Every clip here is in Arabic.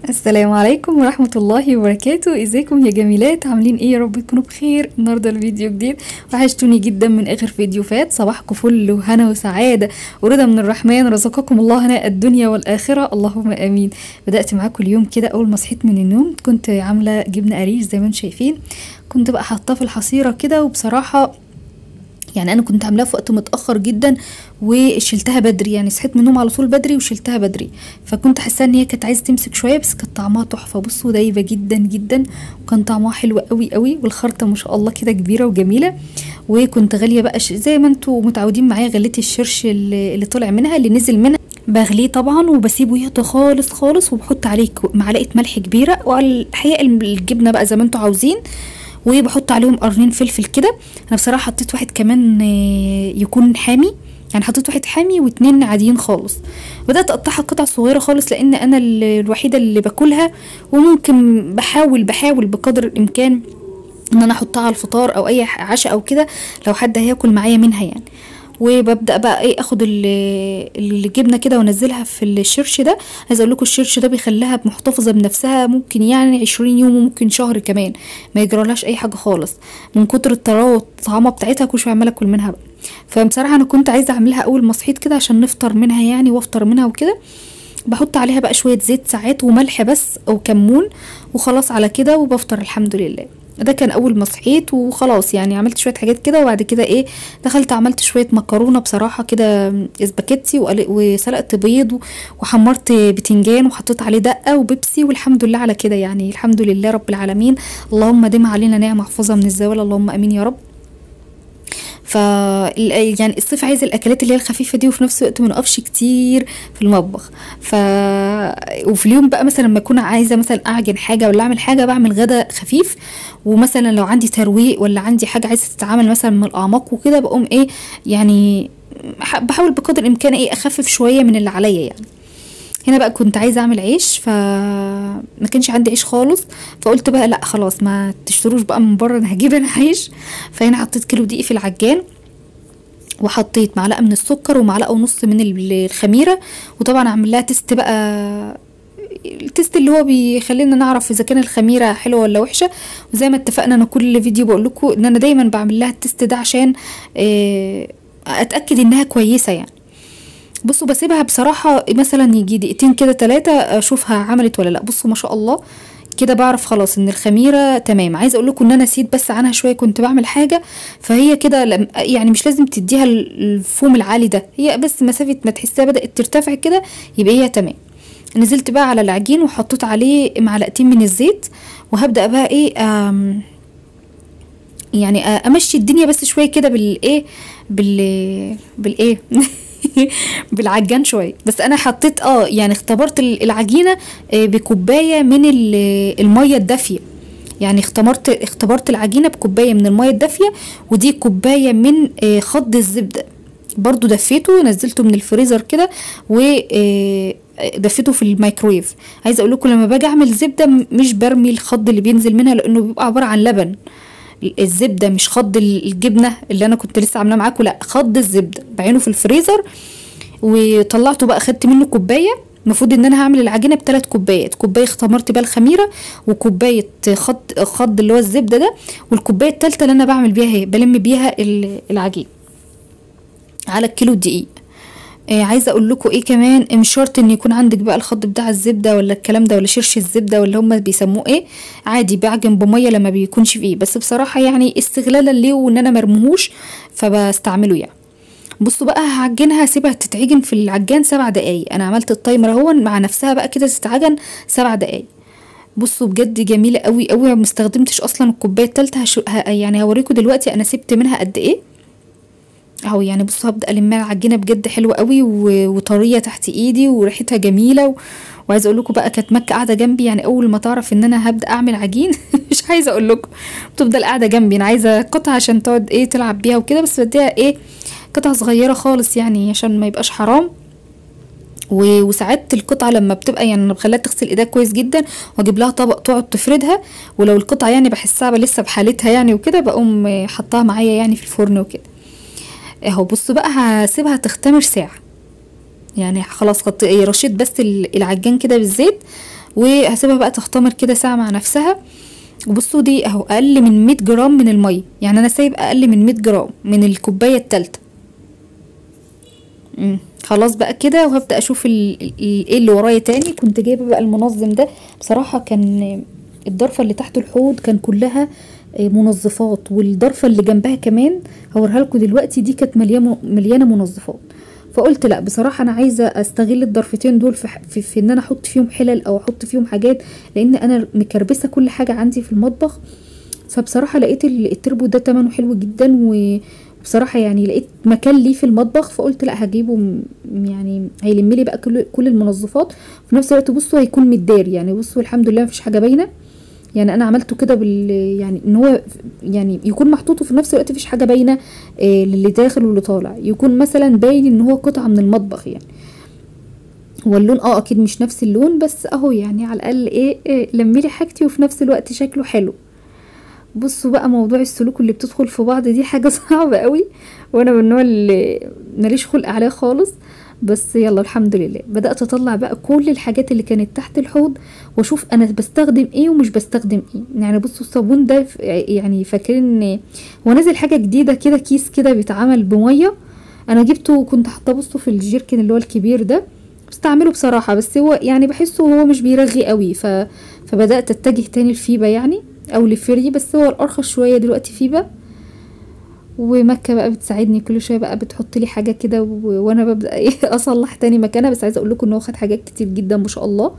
السلام عليكم ورحمة الله وبركاته. ازيكم يا جميلات؟ عاملين ايه؟ يا رب تكونوا بخير. النهارده الفيديو جديد، وحشتوني جدا من اخر فيديو فات. صباحكم فل وهنا وسعادة ورضا من الرحمن، رزقكم الله هناء الدنيا والآخرة، اللهم امين. بدأت معاكم اليوم كده، اول ما صحيت من النوم كنت عاملة جبنة قريش زي ما انتم شايفين، كنت بقى حاطاه في الحصيرة كده. وبصراحة يعني انا كنت عاملاها في وقت متاخر جدا وشلتها بدري، يعني صحيت من النوم على طول بدري وشلتها بدري، فكنت حاسه ان هي كانت عايزه تمسك شويه، بس كانت طعمها تحفه. بصوا دايبه جدا جدا، وكان طعمها حلو قوي قوي، والخرطه ما شاء الله كده كبيره وجميله. وكنت غاليه بقى زي ما انتم متعودين معايا، غليت الشرش اللي طلع منها، اللي نزل منها بغليه طبعا، وبسيبه يهدى خالص خالص، وبحط عليه معلقه ملح كبيره، وعلى الحقيقه الجبنه بقى زي ما انتم عاوزين، وبحط عليهم قرنين فلفل كده. انا بصراحه حطيت واحد كمان يكون حامي، يعني حطيت واحد حامي واتنين عاديين خالص. بدات اقطعها قطع صغيره خالص، لان انا الوحيده اللي باكلها، وممكن بحاول بقدر الامكان ان انا احطها على الفطار او اي عشاء او كده، لو حد هياكل معايا منها يعني. وببدا بقى ايه، اخد الجبنه كده وانزلها في الشرش ده. عايزه اقول لكم الشرش ده بيخليها محتفظه بنفسها، ممكن يعني 20 يوم وممكن شهر كمان، ما يجرالهاش اي حاجه خالص من كتر الطراوه والطعامه بتاعتها. كل شويه عماله اكل منها بقى. فبصراحه انا كنت عايزه اعملها اول ما صحيت كده عشان نفطر منها يعني، وافطر منها وكده. بحط عليها بقى شويه زيت ساعات وملح بس او كمون، وخلاص على كده وبفطر الحمد لله. ده كان اول ما صحيت وخلاص، يعني عملت شويه حاجات كده، وبعد كده ايه، دخلت عملت شويه مكرونه بصراحه كده اسباجيتي، وسلقت بيض، وحمرت بتنجان وحطيت عليه دقه وبيبسي، والحمد لله على كده يعني، الحمد لله رب العالمين. اللهم دم علينا نعمه محفوظه من الزوال، اللهم امين يا رب. ف يعني الصيف عايز الاكلات اللي هي الخفيفه دي، وفي نفس الوقت ما نقفش كتير في المطبخ. وفي اليوم بقى مثلا لما اكون عايزه مثلا اعجن حاجه ولا اعمل حاجه، بعمل غدا خفيف. ومثلا لو عندي ترويق ولا عندي حاجه عايزه تتعمل مثلا من الاعماق وكده، بقوم ايه يعني، بحاول بقدر الامكان ايه اخفف شويه من اللي عليا يعني. هنا بقى كنت عايزه اعمل عيش، فما كانش عندي عيش خالص، فقلت بقى لا خلاص ما تشتروش بقى من بره، انا هجيب انا عيش. فهنا حطيت كيلو دقيق في العجان، وحطيت معلقه من السكر ومعلقه ونص من الخميره. وطبعا اعمل لها تيست بقى، التيست اللي هو بيخلينا نعرف اذا كان الخميره حلوه ولا وحشه. وزي ما اتفقنا، انا كل فيديو بقول لكم ان انا دايما بعمل لها التيست ده عشان اتاكد انها كويسه يعني. بصوا بسيبها بصراحة مثلا يجي دقيقتين كده 3، اشوفها عملت ولا لا. بصوا ما شاء الله كده بعرف خلاص ان الخميرة تمام. عايزة اقول لكم ان انا نسيت بس عنها شوية، كنت بعمل حاجة، فهي كده يعني مش لازم تديها الفوم العالي ده، هي بس مسافة ما تحسها بدأت ترتفع كده يبقى هي تمام. نزلت بقى على العجين وحطيت عليه معلقتين من الزيت، وهبدأ بقى ايه يعني امشي الدنيا بس شوية كده بالايه بالعجان شويه. بس انا حطيت يعني اختبرت العجينه بكوبايه من الميه الدافيه، يعني اختبرت العجينه بكوبايه من الميه الدافيه، ودي كوبايه من خض الزبده برضو دفيته، نزلته من الفريزر كده دفيته في الميكرويف. عايزه اقول لكم لما باجي اعمل زبده مش برمي الخض اللي بينزل منها، لانه بيبقى عباره عن لبن. الزبده مش خض الجبنه اللي انا كنت لسه عاملاه معاكم، لا خض الزبده بعينه في الفريزر. وطلعته بقى، خدت منه كوبايه. المفروض ان انا هعمل العجينه ب3 كوبايات، كوبايه اختمرت بيها الخميره، وكوبايه خض اللي هو الزبده ده، والكوبايه الثالثه اللي انا بعمل بيها بلم بيها العجين على الكيلو دقيق. عايزه اقول لكم ايه كمان، مش شرط ان يكون عندك بقى الخض بتاع الزبده ولا الكلام ده، ولا شرش الزبده ولا هم بيسموه ايه، عادي بعجن بميه لما بيكونش فيه. بس بصراحه يعني استغلالا ليه وان انا مرموهوش فبستعمله يعني. بصوا بقى هعجنها، هسيبها تتعجن في العجان 7 دقايق. انا عملت التايمر اهو مع نفسها بقى كده تتعجن 7 دقايق. بصوا بجد جميله قوي قوي، ما استخدمتش اصلا الكوبايه الثالثه. يعني هوريكم دلوقتي انا سبت منها قد ايه اهو. يعني بصوا هبدا المها العجينه بجد حلوه قوي وطريه تحت ايدي وريحتها جميله وعايزه اقول لكم بقى كانت مكه قاعده جنبي، يعني اول ما تعرف ان انا هبدا اعمل عجين مش عايزه اقول لكم، بتفضل قاعده جنبي. انا عايزه قطعه عشان تقعد ايه تلعب بيها وكده، بس بديها ايه قطعه صغيره خالص يعني عشان ما يبقاش حرام. وساعات القطعه لما بتبقى يعني انا بخليها تغسل ايديها كويس جدا، واجيب لها طبق تقعد تفردها. ولو القطعه يعني بحسها لسه بحالتها يعني وكده، بقوم حطها معايا يعني في الفرن وكده اهو. بصوا بقى هسيبها تختمر ساعه، يعني خلاص رشيت بس العجان كده بالزيت، وهسيبها بقى تختمر كده ساعه مع نفسها. وبصوا دي اهو اقل من 100 جرام من الميه، يعني انا سايب اقل من 100 جرام من الكوبايه الثالثه. خلاص بقى كده، وهبدا اشوف ايه اللي ورايا تاني. كنت جايبه بقى المنظم ده، بصراحه كان الضرفه اللي تحت الحوض كان كلها منظفات، والضرفه اللي جنبها كمان هوريها لكم دلوقتي دي كانت مليانه منظفات. فقلت لا بصراحه انا عايزه استغل الضرفتين دول في ان انا احط فيهم حلل او احط فيهم حاجات، لان انا مكربسه كل حاجه عندي في المطبخ. فبصراحه لقيت التربو ده تمنه حلو جدا، وبصراحه يعني لقيت مكان ليه في المطبخ، فقلت لا هجيبه، يعني هيلم لي بقى كل المنظفات في نفس الوقت. بصوا هيكون مداري، يعني بصوا الحمد لله مفيش حاجه باينه. يعني انا عملته كده يعني ان هو يعني يكون محطوط في نفس الوقت مفيش حاجه باينه للي داخل واللي طالع، يكون مثلا باين ان هو قطعه من المطبخ يعني. هو اللون اكيد مش نفس اللون، بس اهو يعني على الاقل لملي حاجتي وفي نفس الوقت شكله حلو. بصوا بقى موضوع السلوك اللي بتدخل في بعض دي حاجه صعبه قوي، وانا من النوع اللي ماليش خلق عليها خالص. بس يلا الحمد لله بدات اطلع بقى كل الحاجات اللي كانت تحت الحوض، واشوف انا بستخدم ايه ومش بستخدم ايه. يعني بصوا الصابون ده يعني فاكرين هو نازل حاجه جديده كده، كيس كده بيتعمل بميه، انا جبته كنت حاطاه بصوا في الجيركن اللي هو الكبير ده، بستعمله بصراحه، بس هو يعني بحسه هو مش بيرغي قوي. فبدات اتجه تاني لفيبا يعني او لفيري، بس هو الارخص شويه دلوقتي فيبا. ومكة بقى بتساعدني كل شويه بقى بتحط لي حاجه كده، وانا ببدا اصلح تاني مكانها. بس عايزه اقول لكم ان هو خد حاجات كتير جدا ما شاء الله.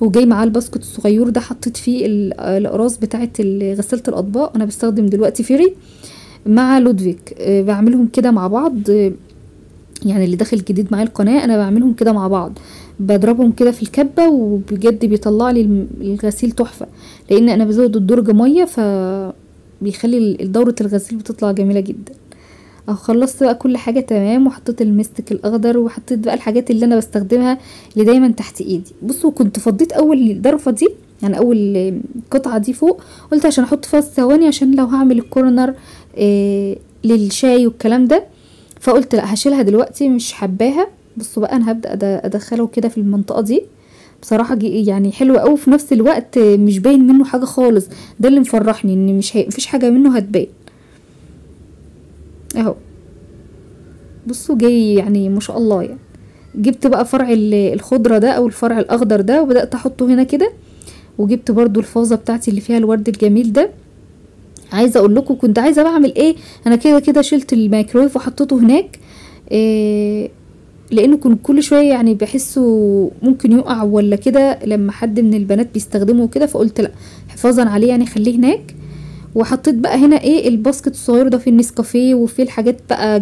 وجاي معاه الباسكت الصغير ده حطيت فيه الاقراص بتاعه غساله الاطباق. انا بستخدم دلوقتي فيري مع لودفيك، بعملهم كده مع بعض. يعني اللي داخل جديد معايا القناه انا بعملهم كده مع بعض، بضربهم كده في الكبه، وبجد بيطلع لي الغسيل تحفه، لان انا بزود الدرج ميه بيخلي دورة الغسيل بتطلع جميلة جدا. اهو خلصت بقى كل حاجة تمام، وحطيت المستك الاخضر، وحطيت بقى الحاجات اللي انا بستخدمها اللي دايما تحت ايدي. بصوا كنت فضيت اول ضرفة دي، يعني اول قطعة دي فوق، قلت عشان احط فيها الثواني عشان لو هعمل الكورنر للشاي والكلام ده. فقلت لا هشيلها دلوقتي مش حباها. بصوا بقى انا هبدأ ادخله كده في المنطقة دي، بصراحه يعني حلو قوي، في نفس الوقت مش باين منه حاجه خالص. ده اللي مفرحني ان مفيش حاجه منه هتبان اهو. بصوا جاي يعني ما شاء الله. يعني جبت بقى فرع الخضره ده او الفرع الاخضر ده، وبدات احطه هنا كده. وجبت برضو الفازه بتاعتي اللي فيها الورد الجميل ده. عايزه اقول لكم كنت عايزه بعمل ايه، انا كده شلت الميكرويف وحطيته هناك، لانه كنت كل شويه يعني بحسه ممكن يقع ولا كده لما حد من البنات بيستخدمه كده. فقلت لا حفاظا عليه يعني خليه هناك. وحطيت بقى هنا الباسكت الصغير ده في النسكافيه، وفي الحاجات بقى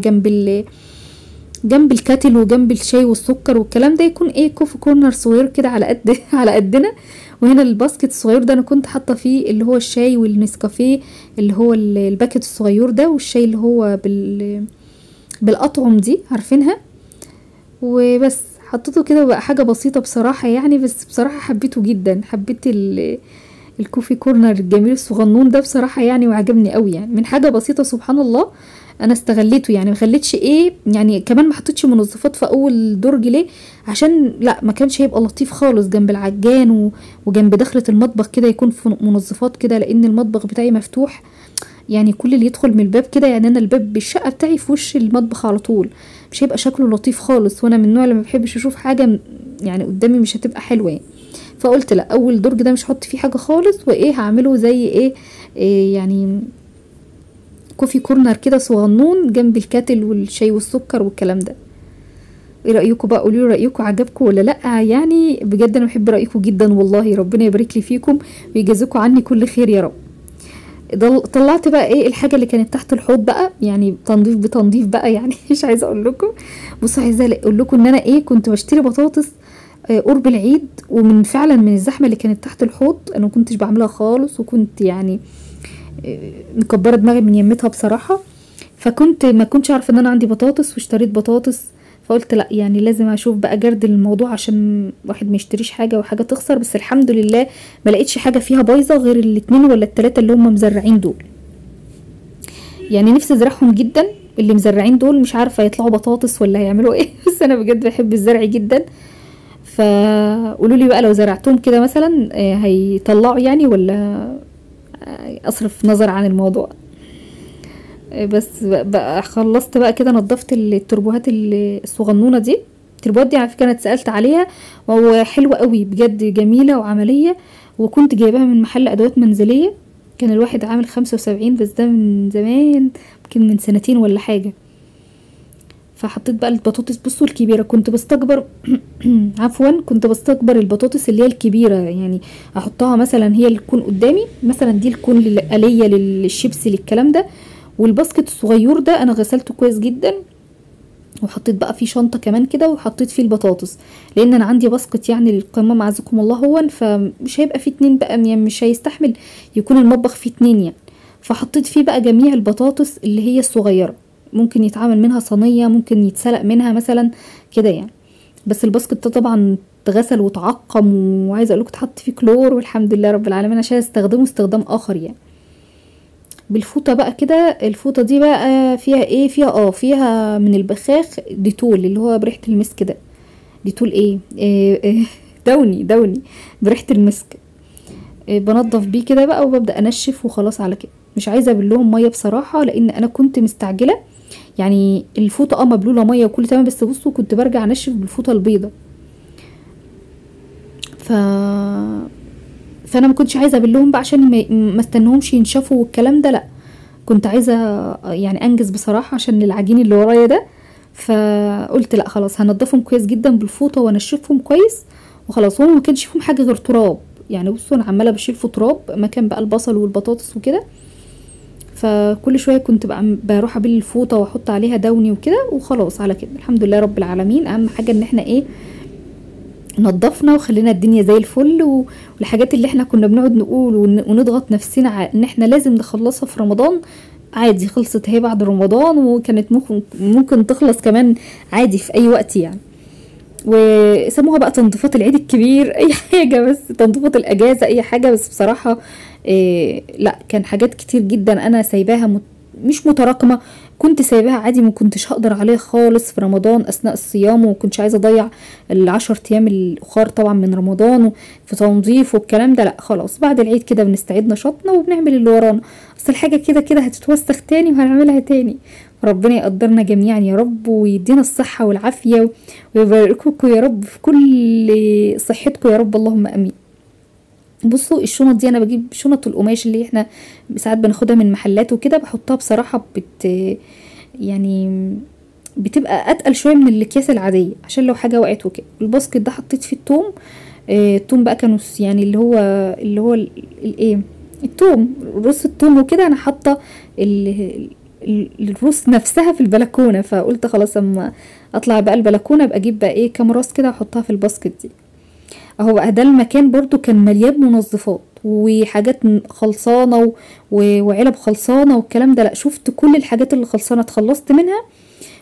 جنب الكاتل وجنب الشاي والسكر والكلام ده، يكون كوفي كورنر صغير كده على قد على قدنا. وهنا الباسكت الصغير ده انا كنت حاطه فيه اللي هو الشاي والنسكافيه اللي هو الباكت الصغير ده، والشاي اللي هو بالاطعم دي عارفينها. وبس حطيته كده بقى حاجه بسيطه بصراحه يعني، بس بصراحه حبيته جدا، حبيت الكوفي كورنر الجميل الصغنون ده بصراحه يعني، وعجبني قوي. يعني من حاجه بسيطه سبحان الله انا استغليته. يعني ما خليتش يعني كمان ما حطيتش منظفات في اول درج، ليه؟ عشان لا ما كانش هيبقى لطيف خالص جنب العجان وجنب دخلة المطبخ كده يكون في منظفات كده، لان المطبخ بتاعي مفتوح. يعني كل اللي يدخل من الباب كده، يعني انا الباب بالشقه بتاعي في وش المطبخ على طول، مش هيبقى شكله لطيف خالص. وانا من النوع اللي ما بحبش اشوف حاجه يعني قدامي مش هتبقى حلوه يعني. فقلت لا اول درج ده مش هحط فيه حاجه خالص، هعمله زي يعني كوفي كورنر كده صغنون جنب الكاتل والشاي والسكر والكلام ده. ايه رايكم بقى؟ قولوا لي رايكم، عجبكم ولا لا؟ يعني بجد انا بحب رايكم جدا والله، ربنا يبارك لي فيكم ويجازيكم عني كل خير يا رب. طلعت بقى الحاجه اللي كانت تحت الحوض بقى، يعني تنظيف بتنظيف بقى يعني مش عايزه اقول لكم. بصوا عايزه اقول لكم ان انا كنت بشتري بطاطس قرب العيد، ومن فعلا من الزحمه اللي كانت تحت الحوض انا ما كنتش بعملها خالص، وكنت يعني مكبره دماغي من يمتها بصراحه. فكنت ما كنتش عارفه ان انا عندي بطاطس، واشتريت بطاطس. فقلت لا يعني لازم اشوف بقى جرد الموضوع عشان واحد ما يشتريش حاجه وحاجه تخسر. بس الحمد لله ما لقيتش حاجه فيها بايظه غير الاتنين ولا التلاته اللي هم مزرعين دول. يعني نفسي ازرعهم جدا اللي مزرعين دول، مش عارفه يطلعوا بطاطس ولا هيعملوا بس انا بجد بحب الزرع جدا. فقولوا لي بقى لو زرعتهم كده مثلا هيطلعوا يعني، ولا اصرف نظر عن الموضوع. بس بقى خلصت بقى كده، نضفت التربوهات الصغنونه دي. التربوهات دي على فكره انا اتسالت عليها، وهو حلوه قوي بجد، جميله وعمليه، وكنت جايباها من محل ادوات منزليه، كان الواحد عامل 75، بس ده من زمان، يمكن من سنتين ولا حاجه. فحطيت بقى البطاطس، بصوا الكبيره كنت بستكبر عفوا، كنت بستكبر البطاطس اللي هي الكبيره، يعني احطها مثلا هي اللي تكون قدامي، مثلا دي تكون للآلية للشيبسي للكلام ده، والباسكت الصغير ده انا غسلته كويس جدا، وحطيت بقى فيه شنطه كمان كده، وحطيت فيه البطاطس، لان انا عندي باسكت يعني للقمام عزكم الله، هو فمش هيبقى فيه اتنين بقى، يعني مش هيستحمل يكون المطبخ فيه اتنين يعني. فحطيت فيه بقى جميع البطاطس اللي هي الصغيره، ممكن يتعمل منها صينيه، ممكن يتسلق منها مثلا كده يعني. بس الباسكت ده طبعا اتغسل وتعقم، وعايزه اقول لكم اتحط فيه كلور، والحمد لله رب العالمين، عشان استخدمه استخدام اخر يعني. بالفوطه بقى كده، الفوطه دي بقى فيها ايه، فيها من البخاخ ديتول، اللي هو بريحه المسك ده، ديتول إيه دوني بريحه المسك. بنضف بيه كده بقى، وببدا انشف وخلاص على كده. مش عايزه ابلهم ميه بصراحه، لان انا كنت مستعجله يعني. الفوطه مبلوله ميه وكل تمام، بس بصوا كنت برجع انشف بالفوطه البيضه. ف فانا ما كنتش عايزه ابلهم بقى، عشان ما استنهمش ينشفوا والكلام ده، لا كنت عايزه يعني انجز بصراحه عشان العجين اللي ورايا ده. فقلت لا خلاص، هنضفهم كويس جدا بالفوطه وانشفهم كويس وخلاص. هو ما كانش فيهم حاجه غير تراب يعني، بصوا انا عماله بشيل في تراب مكان بقى البصل والبطاطس وكده. فكل شويه كنت بقى بروح ابل الفوطه واحط عليها دوني وكده، وخلاص على كده الحمد لله رب العالمين. اهم حاجه ان احنا ايه، نضفنا وخلينا الدنيا زي الفل، والحاجات اللي احنا كنا بنقعد نقول ونضغط نفسنا ان احنا لازم نخلصها في رمضان، عادي خلصت اهي بعد رمضان، وكانت ممكن تخلص كمان عادي في اي وقت يعني. وسموها بقى تنظيفات العيد الكبير اي حاجه، بس تنظيفات الاجازه اي حاجه. بس بصراحه لا، كان حاجات كتير جدا انا سايباها مش متراكمه، كنت سايباها عادي، ما كنتش هقدر عليها خالص في رمضان اثناء الصيام، وما كنتش عايزه اضيع ال10 ايام الاخر طبعا من رمضان في تنظيف والكلام ده. لا خلاص، بعد العيد كده بنستعيد نشاطنا وبنعمل اللي ورانا، اصل الحاجه كده كده هتتوسخ تاني وهنعملها تاني. ربنا يقدرنا جميعا يا رب، ويدينا الصحه والعافيه، ويبارككم يا رب في كل صحتكم يا رب، اللهم امين. بصوا الشنط دي انا بجيب شنط القماش اللي احنا ساعات بناخدها من محلات وكده، بحطها بصراحه يعني بتبقى اتقل شويه من الاكياس العاديه، عشان لو حاجه وقعت وكده. الباسكت ده حطيت فيه التوم، التوم بقى كانوا يعني اللي هو الايه، التوم، رص التوم وكده. انا حاطه الرص نفسها في البلكونه، فقلت خلاص اما اطلع بقى البلكونه ابقى اجيب بقى ايه كام راس كده واحطها في الباسكت دي اهو. بقى ده المكان برضو كان مليان منظفات وحاجات خلصانه وعلب خلصانه والكلام ده. لا شفت كل الحاجات اللي خلصانه اتخلصت منها،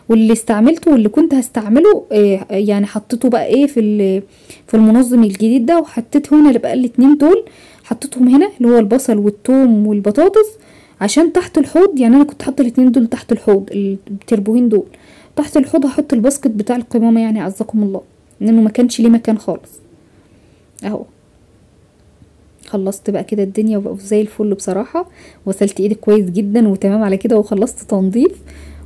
واللي استعملته واللي كنت هستعمله يعني حطيته بقى ايه في المنظم الجديد ده، وحطيت هنا اللي بقى الاتنين دول حطيتهم هنا، اللي هو البصل والثوم والبطاطس، عشان تحت الحوض. يعني انا كنت حاطه الاتنين دول تحت الحوض، التربوهين دول تحت الحوض، هحط الباسكت بتاع القمامه يعني عزكم الله، لانه ما كانش ليه مكان خالص اهو. خلصت بقى كده الدنيا وبقوا زي الفل بصراحه، وصلت ايدي كويس جدا وتمام على كده، وخلصت تنظيف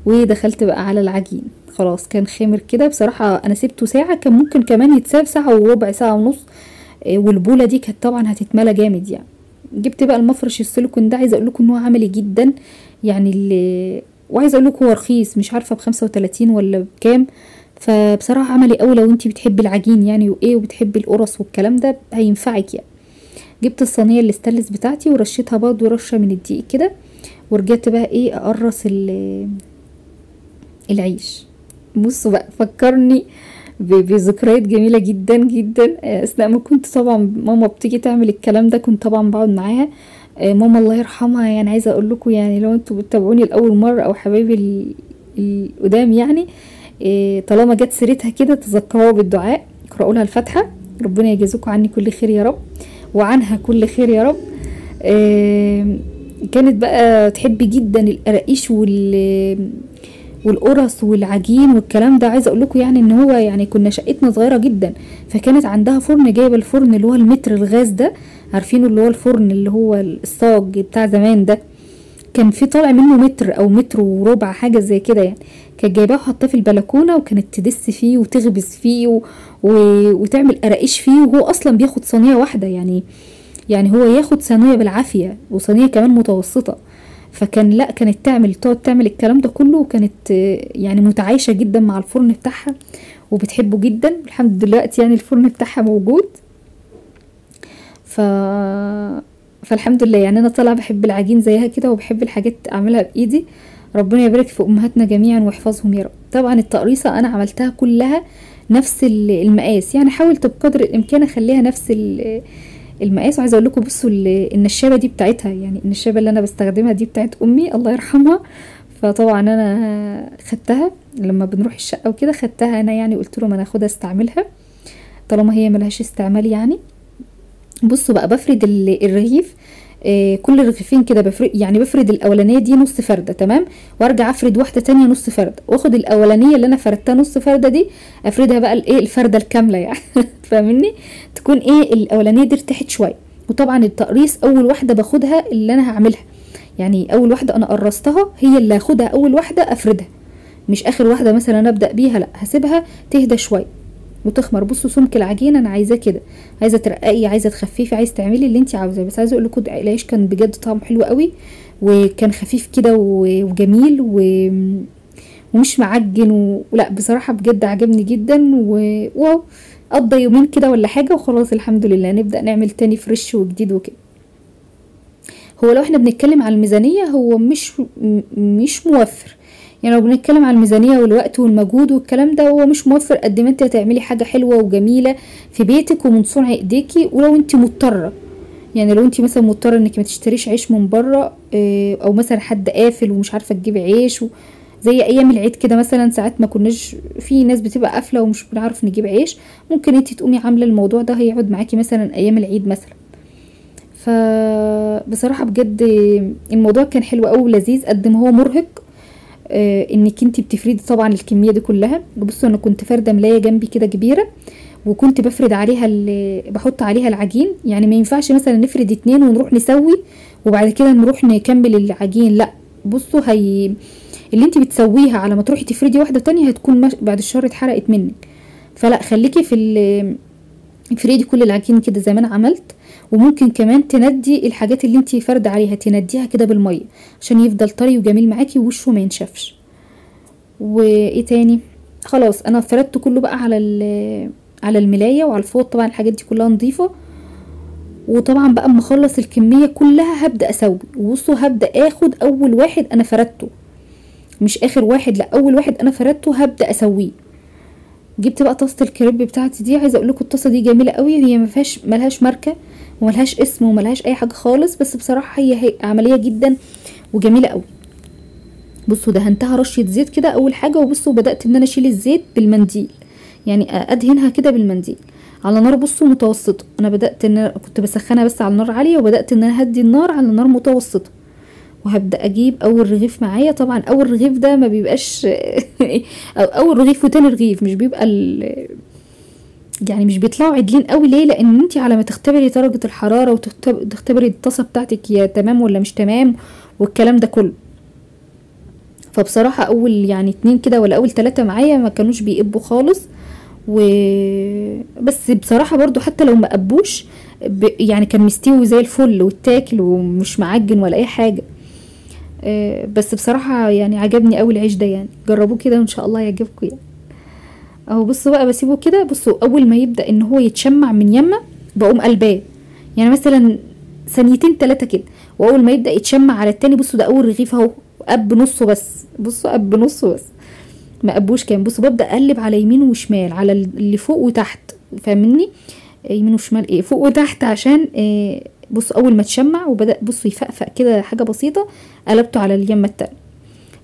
ودخلت بقى على العجين. خلاص كان خمر كده بصراحه، انا سبته ساعه، كان ممكن كمان يتساب ساعه وربع، ساعه ونص. والبوله دي كانت طبعا هتتملى جامد يعني. جبت بقى المفرش السيليكون ده، عايزه اقول لكم ان هو عملي جدا يعني، وعايزه اقول لكم هو رخيص، مش عارفه ب35 ولا بكام. فبصراحه عملي قوي لو انتي بتحبي العجين يعني وايه، وبتحبي القرص والكلام ده، هينفعك يعني. جبت الصينيه الاستانلس بتاعتي ورشيتها برضو رشه من الدقيق كده، ورجعت بقى ايه اقرص العيش. بصوا بقى، فكرني بذكريات جميله جدا جدا. اثناء ما كنت طبعا ماما بتيجي تعمل الكلام ده، كنت طبعا بقعد معاها. ماما الله يرحمها، يعني عايزه اقول لكم يعني لو انتوا بتتابعوني لاول مره او حبايبي القدام يعني، طالما جت سيرتها كده تذكروها بالدعاء، اقرأوا لها الفاتحه، ربنا يجازوكم عني كل خير يا رب، وعنها كل خير يا رب. كانت بقى تحب جدا القراقيش والقرص والعجين والكلام ده. عايزه اقول لكم يعني ان هو يعني كنا شقتنا صغيره جدا، فكانت عندها فرن، جايبه الفرن اللي هو المتر الغاز ده، عارفينه اللي هو الفرن اللي هو الصاج بتاع زمان ده، كان في طالع منه متر او متر وربع حاجه زي كده يعني. كانت جايباه وحطاه في البلكونه، وكانت تدس فيه وتخبز فيه وتعمل قراقيش فيه، وهو اصلا بياخد صينيه واحده يعني هو ياخد صينيه بالعافيه، وصينيه كمان متوسطه. فكان لا، كانت تقعد تعمل الكلام ده كله، وكانت يعني متعايشه جدا مع الفرن بتاعها وبتحبه جدا. الحمد لله دلوقتي يعني الفرن بتاعها موجود. ف فالحمد لله يعني انا طالعه بحب العجين زيها كده، وبحب الحاجات اعملها بايدي. ربنا يبارك في امهاتنا جميعا ويحفظهم يا رب. طبعا التقريصه انا عملتها كلها نفس المقاس، يعني حاولت بقدر الامكان اخليها نفس المقاس. وعايزه اقول لكم بصوا النشابه دي بتاعتها، يعني النشابه اللي انا بستخدمها دي بتاعت امي الله يرحمها. فطبعا انا خدتها لما بنروح الشقه وكده، خدتها انا يعني، قلت لهم انا اخدها استعملها طالما هي ملهاش استعمال يعني. بصوا بقى بفرد الرغيف، كل رغيفين كده بفرد، يعني بفرد الاولانيه دي نص فرده تمام، وارجع افرد واحده تانية نص فرده، واخد الاولانيه اللي انا فردتها نص فرده دي افردها بقى الايه الفرده الكامله يعني فاهمني، تكون ايه الاولانيه دي ارتاحت شويه. وطبعا التقريص اول واحده باخدها اللي انا هعملها، يعني اول واحده انا قرصتها هي اللي هاخدها اول واحده افردها، مش اخر واحده مثلا ابدا بيها، لا هسيبها تهدى شويه وتخمر. بصوا سمك العجينه انا عايزاه كده، عايزه ترققي، عايزه تخففي، عايزه تعملي اللي انت عاوزاه. بس عايزه اقول لكم العيش كان بجد طعمه حلو قوي، وكان خفيف كده وجميل ومش معجن ولا بصراحه بجد عجبني جدا. واو، قضى يومين كده ولا حاجه وخلاص الحمد لله نبدا نعمل تاني فريش وجديد وكده. هو لو احنا بنتكلم على الميزانيه هو مش موفر، يعني لو بنتكلم على الميزانيه والوقت والمجهود والكلام ده هو مش موفر قد ما انت هتعملي حاجه حلوه وجميله في بيتك ومن صنع ايديكي. ولو انت مضطره، يعني لو انت مثلا مضطره انك ما تشتريش عيش من بره، او مثلا حد قافل ومش عارفه تجيبي عيش، زي ايام العيد كده مثلا ساعات ما كناش، في ناس بتبقى قافله ومش بنعرف نجيب عيش، ممكن انت تقومي عامله الموضوع ده هيقعد معاكي مثلا ايام العيد مثلا. فبصراحه بجد الموضوع كان حلو قوي ولذيذ قد ما هو مرهق، انك انتي بتفردي طبعا الكميه دي كلها. بصوا انا كنت فارده ملايه جنبي كده كبيره، وكنت بفرد عليها بحط عليها العجين، يعني ما ينفعش مثلا نفرد 2 ونروح نسوي وبعد كده نروح نكمل العجين، لا بصوا اللي انتي بتسويها على ما تروحي تفردي واحده تانية هتكون بعد الشر اتحرقت منك. فلا خليكي افردي كل العجين كده زي ما انا عملت. وممكن كمان تندي الحاجات اللي انتي فرد عليها، تنديها كده بالميه عشان يفضل طري وجميل معاكي ووشه ما ينشفش. وايه تاني، خلاص انا فردت كله بقى على الملايه وعلى الفوط، طبعا الحاجات دي كلها نظيفه. وطبعا بقى اما اخلص الكميه كلها هبدا اسوي. وبصوا هبدا اخد اول واحد انا فردته، مش اخر واحد، لا اول واحد انا فردته هبدا اسويه. جبت بقى طاسه الكريب بتاعتي دي، عايزه اقول لكم الطاسه دي جميله قوي، هي ملهاش ماركه وملهاش اسم وملهاش اي حاجه خالص، بس بصراحه هي عمليه جدا وجميله قوي. بصوا دهنتها رشه زيت كده اول حاجه، وبصوا بدات ان انا اشيل الزيت بالمنديل، يعني ادهنها كده بالمنديل على نار بصوا متوسطه. انا بدات ان كنت بسخنها بس على نار عاليه، وبدات ان انا هدي النار على نار متوسطه. وهبدا اجيب اول رغيف معايا، طبعا اول رغيف ده ما بيبقاش او اول رغيف وتاني رغيف مش بيبقى يعني مش بيطلعوا عدلين قوي. ليه؟ لان انت على ما تختبري درجه الحراره وتختبري الطاسه بتاعتك يا تمام ولا مش تمام والكلام ده كله. فبصراحه اول يعني 2 كده ولا اول 3 معايا ما كانوش بيقبوا خالص. بس بصراحه برضو حتى لو ما قبوش يعني كان مستوي زي الفل والتاكل ومش معجن ولا اي حاجه. بس بصراحه يعني عجبني قوي العيش ده، يعني جربوه كده وان شاء الله يعجبكم يعني. اهو بصوا بقى بسيبه كده، بصوا اول ما يبدا ان هو يتشمع من يمه بقوم قلباه، يعني مثلا 2 3 كده، واول ما يبدا يتشمع على التاني. بصوا ده اول رغيف اهو قب نصه بس، بصوا قب نصه بس ما قبوش كام. بصوا ببدا اقلب على يمين وشمال، على اللي فوق وتحت، فاهمني؟ يمين وشمال ايه، فوق وتحت، عشان بصوا اول ما تشمع وبدا بصوا يفقفق كده حاجه بسيطه، قلبته على اليمه التانية،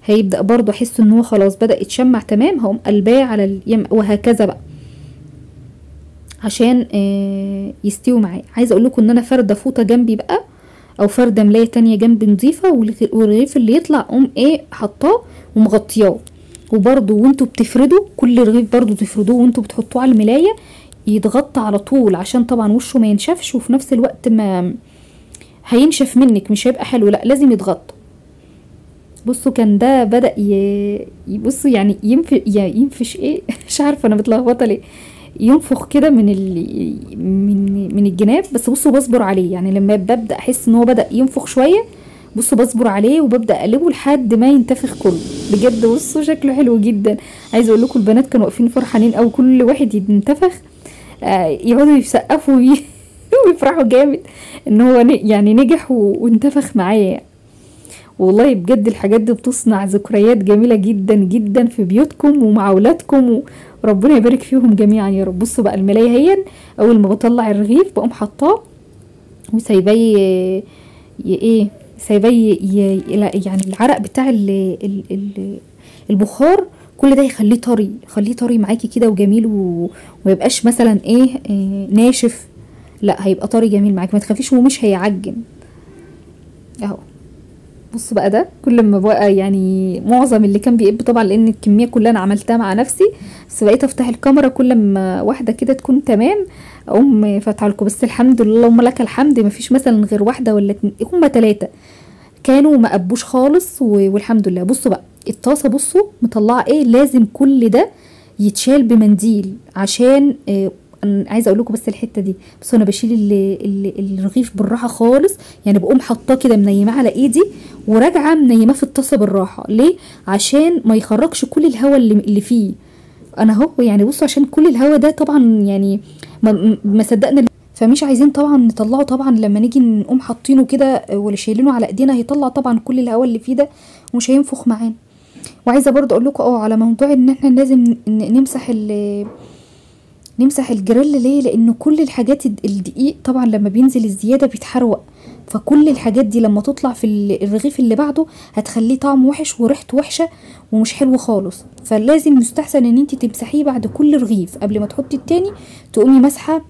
هيبدا برضو احس ان هو خلاص بدا يتشمع تمام، هقوم قلباه على اليمه، وهكذا بقى عشان يستوي معايا. عايزه اقول لكم ان انا فارده فوطه جنبي بقى، او فارده ملايه تانية جنبي نظيفه، والرغيف اللي يطلع اقوم حطاه ومغطياه. وبرده وانتوا بتفردوا كل رغيف برده تفردوه وانتوا بتحطوه على الملايه يتغطى على طول، عشان طبعا وشه ما ينشفش، وفي نفس الوقت ما هينشف منك مش هيبقى حلو، لا لازم يتغطى. بصوا كان ده بدأ بصوا يعني ينفش ايه مش عارفه انا متلخبطه ليه، ينفخ كده من الجناب. بس بصوا بصبر عليه، يعني لما ببدأ احس ان هو بدأ ينفخ شويه بصوا بصبر عليه وببدأ اقلبه لحد ما ينتفخ كله. بجد بصوا شكله حلو جدا. عايزه اقول لكم البنات كانوا واقفين فرحانين او كل واحد ينتفخ يقعدوا يسقفوا ويفرحوا جامد ان هو يعني نجح وانتفخ معايا يعني. والله بجد الحاجات دي بتصنع ذكريات جميلة جدا جدا في بيوتكم ومع اولادكم، وربنا يبارك فيهم جميعا يا رب. بصوا بقى الملاية هي اول ما بطلع الرغيف بقوم حطاه وسايباه ايه سايباه يعني العرق بتاع البخار كل ده يخليه طري، يخليه طري معاكي كده وجميل وميبقاش مثلا ناشف، لا هيبقى طري جميل معاكي ما تخافيش ومش هيعجن اهو. بص بقى ده كل ما بقى يعني معظم اللي كان بيقب طبعا لان الكميه كلها انا عملتها مع نفسي، بس بقيت افتح الكاميرا كل ما واحده كده تكون تمام اقوم فاتحه لكم. بس الحمد لله اللهم لك الحمد ما فيش مثلا غير واحده ولا هما 3 كانوا ما قبوش خالص والحمد لله. بصوا بقى الطاسه بصوا مطلعه لازم كل ده يتشال بمنديل عشان انا عايزه اقول لكم بس الحته دي. بس انا بشيل الرغيف بالراحه خالص، يعني بقوم حاطاه كده منيماه على ايدي وراجعه منيماه في الطاسه بالراحه. ليه؟ عشان ما يخرجش كل الهواء اللي فيه. انا اهو يعني بصوا عشان كل الهواء ده طبعا يعني ما صدقنا فمش عايزين طبعا نطلعه، طبعا لما نيجي نقوم حاطينه كده ولا شايلينه على ايدينا هيطلع طبعا كل الهواء اللي فيه ده ومش هينفخ معانا. وعايزه برضه اقول لكم على موضوع ان احنا لازم نمسح الجريل. ليه؟ لانه كل الحاجات الدقيق طبعا لما بينزل الزياده بيتحروق، فكل الحاجات دي لما تطلع في الرغيف اللي بعده هتخليه طعمه وحش وريحته وحشه ومش حلو خالص. فلازم يستحسن ان انت تمسحيه بعد كل رغيف قبل ما تحطي التاني، تقومي مسحه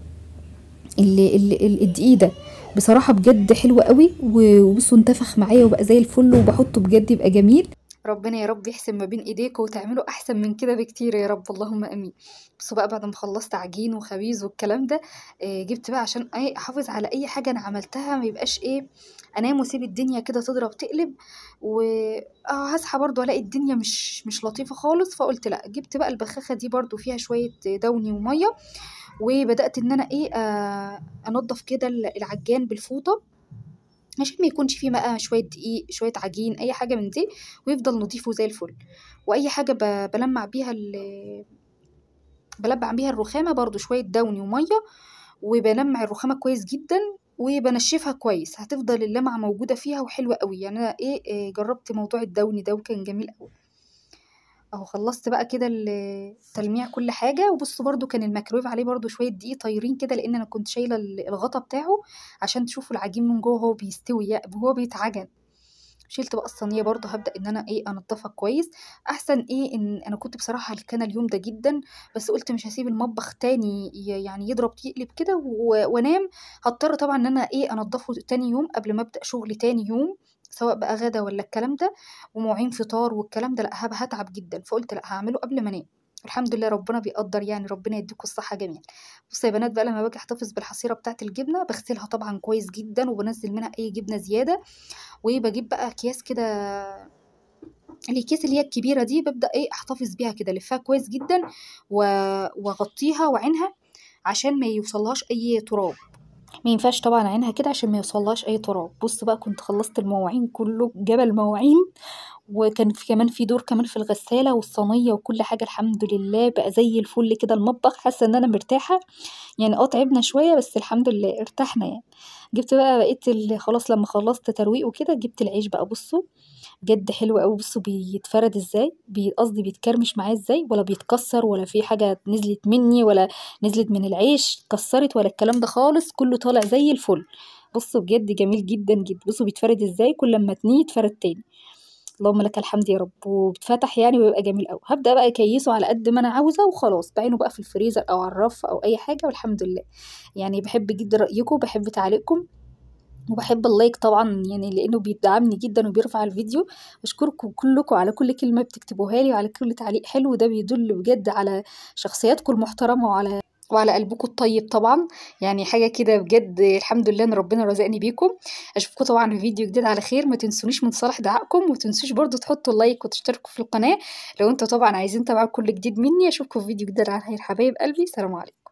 الدقيق ده. بصراحه بجد حلو قوي وبصوا انتفخ معايا وبقى زي الفل وبحطه بجد يبقى جميل. ربنا يا رب يحسن ما بين ايديكم وتعملوا احسن من كده بكتير يا رب اللهم امين. بصوا بقى بعد ما خلصت عجين وخبيز والكلام ده جبت بقى عشان احافظ على اي حاجه انا عملتها ما يبقاش انام واسيب الدنيا كده تضرب تقلب وهصحى برضو الاقي الدنيا مش لطيفه خالص. فقلت لا، جبت بقى البخاخه دي برضو فيها شويه دوني وميه، وبدات ان انا انضف كده العجان بالفوطه عشان ما يكونش فيه بقى شويه دقيق شويه عجين اي حاجه من دي، ويفضل نضيف وزي الفل. واي حاجه بلمع بيها الرخامه برضو شويه دوني وميه، وبلمع الرخامه كويس جدا وبنشفها كويس، هتفضل اللمعه موجوده فيها وحلوه قوي. يعني انا جربت موضوع الدوني ده وكان جميل قوي اهو. خلصت بقى كده تلميع كل حاجه. وبصوا برضو كان الميكرويف عليه برضو شويه دقيق طايرين كده لان انا كنت شايله الغطا بتاعه عشان تشوفوا العجين من جوه وهو بيستوي وهو بيتعجن. شلت بقى الصينيه برضو هبدا ان انا انضفها كويس. احسن ان انا كنت بصراحه هلكانه اليوم ده جدا، بس قلت مش هسيب المطبخ تاني يعني يضرب يقلب كده وانام. هضطر طبعا ان انا انضفه تاني يوم قبل ما ابدا شغل تاني يوم، سواء بقى غدا ولا الكلام ده ومواعين فطار والكلام ده، لا هتعب جدا. فقلت لا هعمله قبل ما انام. الحمد لله ربنا بيقدر، يعني ربنا يديكم الصحه جميعا. بصوا يا بنات بقى لما باجي احتفظ بالحصيره بتاعه الجبنه بغسلها طبعا كويس جدا وبنزل منها اي جبنه زياده، وبجيب بقى اكياس كده الأكياس اللي هي الكبيرة دي ببدأ أحتفظ بيها كده ألفها كويس جدا وأغطيها وأعينها عشان ما يوصلهاش أي تراب. ما ينفعش طبعا أعينها كده عشان ما يوصلهاش أي تراب. بص بقى كنت خلصت المواعين كله جبل مواعين، وكان كمان في دور كمان في الغسالة والصينية وكل حاجة. الحمد لله بقى زي الفل كده المطبخ، حاسة ان انا مرتاحة يعني. تعبنا شوية بس الحمد لله ارتحنا يعني. جبت بقى بقيت خلاص لما خلصت ترويق وكده جبت العيش بقى. بصوا بجد حلو قوي. بصوا بيتفرد ازاي، قصدي بيتكرمش معايا ازاي، ولا بيتكسر ولا في حاجة نزلت مني ولا نزلت من العيش اتكسرت ولا الكلام ده خالص، كله طالع زي الفل. بصوا بجد جميل جدا جدا. بصوا بيتفرد ازاي، كل ما تنيه يتفرد تاني. اللهم لك الحمد يا رب. وبتفتح يعني ويبقى جميل قوي. هبدأ بقى اكيسه على قد ما انا عاوزة وخلاص، بعينه بقى في الفريزر او على الرف او اي حاجة، والحمد لله. يعني بحب جدا رأيكم، بحب تعليقكم، وبحب اللايك طبعا يعني لانه بيدعمني جدا وبيرفع الفيديو. بشكركم كلكم على كل كلمة بتكتبوها لي وعلى كل تعليق حلو، ده بيدل بجد على شخصياتكم المحترمة وعلى قلبكم الطيب طبعا. يعني حاجة كده بجد، الحمد لله ان ربنا رزقني بيكم. اشوفكم طبعا في فيديو جديد على خير، ما تنسونيش من صالح دعائكم، وما تنسوش برضو تحطوا اللايك وتشتركوا في القناة لو انتوا طبعا عايزين تتابعوا كل جديد مني. اشوفكم في فيديو جديد على خير حبايب قلبي، سلام عليكم.